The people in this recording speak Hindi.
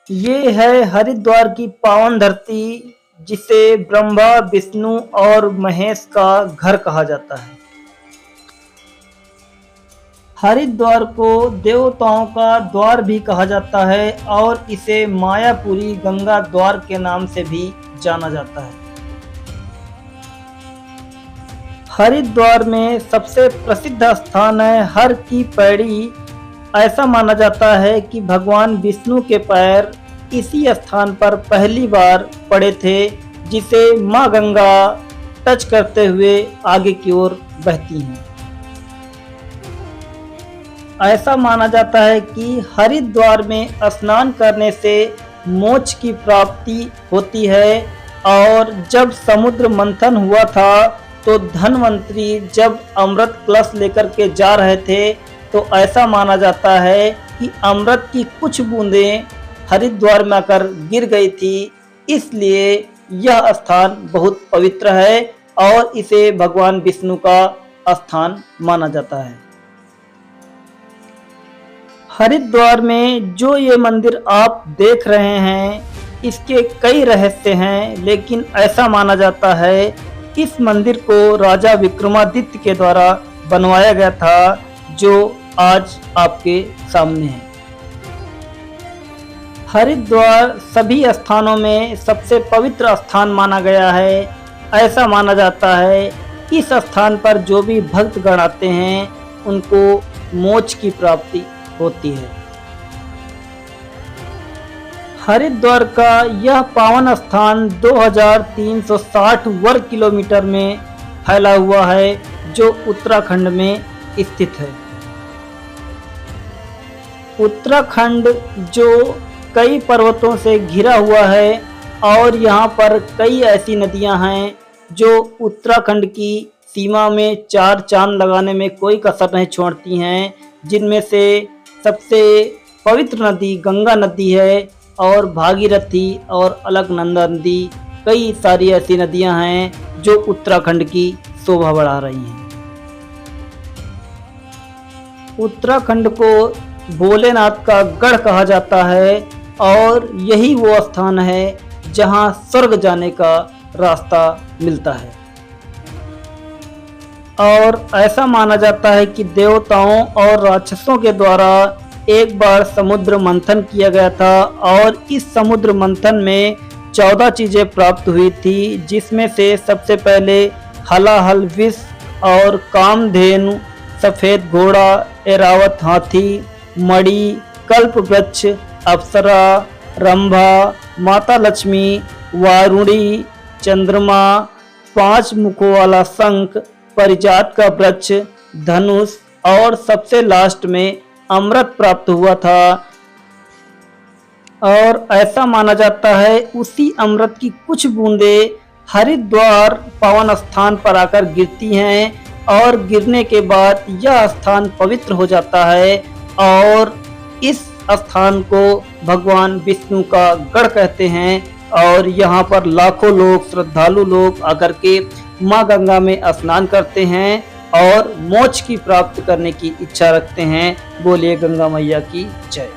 ये है हरिद्वार की पावन धरती, जिसे ब्रह्मा, विष्णु और महेश का घर कहा जाता है। हरिद्वार को देवताओं का द्वार भी कहा जाता है और इसे मायापुरी गंगा द्वार के नाम से भी जाना जाता है। हरिद्वार में सबसे प्रसिद्ध स्थान है हर की पैड़ी। ऐसा माना जाता है कि भगवान विष्णु के पैर इसी स्थान पर पहली बार पड़े थे, जिसे मां गंगा टच करते हुए आगे की ओर बहती हैं। ऐसा माना जाता है कि हरिद्वार में स्नान करने से मोक्ष की प्राप्ति होती है और जब समुद्र मंथन हुआ था तो धन्वंतरी जब अमृत कलश लेकर के जा रहे थे तो ऐसा माना जाता है कि अमृत की कुछ बूंदें हरिद्वार में आकर गिर गई थी, इसलिए यह स्थान बहुत पवित्र है और इसे भगवान विष्णु का स्थान माना जाता है। हरिद्वार में जो ये मंदिर आप देख रहे हैं, इसके कई रहस्य हैं, लेकिन ऐसा माना जाता है इस मंदिर को राजा विक्रमादित्य के द्वारा बनवाया गया था, जो आज आपके सामने है। हरिद्वार सभी स्थानों में सबसे पवित्र स्थान माना गया है। ऐसा माना जाता है इस स्थान पर जो भी भक्तगण आते हैं उनको मोक्ष की प्राप्ति होती है। हरिद्वार का यह पावन स्थान 2360 वर्ग किलोमीटर में फैला हुआ है, जो उत्तराखंड में स्थित है। उत्तराखंड जो कई पर्वतों से घिरा हुआ है और यहाँ पर कई ऐसी नदियाँ हैं जो उत्तराखंड की सीमा में चार चांद लगाने में कोई कसर नहीं छोड़ती हैं, जिनमें से सबसे पवित्र नदी गंगा नदी है और भागीरथी और अलकनंदा नदी, कई सारी ऐसी नदियां हैं जो उत्तराखंड की शोभा बढ़ा रही हैं। उत्तराखंड को भोलेनाथ का गढ़ कहा जाता है और यही वो स्थान है जहां स्वर्ग जाने का रास्ता मिलता है। और ऐसा माना जाता है कि देवताओं और राक्षसों के द्वारा एक बार समुद्र मंथन किया गया था और इस समुद्र मंथन में 14 चीजें प्राप्त हुई थी, जिसमें से सबसे पहले हलाहल विष और कामधेनु, सफेद घोड़ा, ऐरावत हाथी, मणि, कल्प वृक्ष, अप्सरा, रंभा, माता लक्ष्मी, वारुणी, चंद्रमा, 5 मुखों वाला शंख, परिजात का वृक्ष, धनुष और सबसे लास्ट में अमृत प्राप्त हुआ था। और ऐसा माना जाता है उसी अमृत की कुछ बूंदें हरिद्वार पावन स्थान पर आकर गिरती हैं और गिरने के बाद यह स्थान पवित्र हो जाता है और इस स्थान को भगवान विष्णु का गढ़ कहते हैं। और यहाँ पर लाखों लोग, श्रद्धालु लोग आकर के माँ गंगा में स्नान करते हैं और मोक्ष की प्राप्त करने की इच्छा रखते हैं। बोलिए गंगा मैया की जय।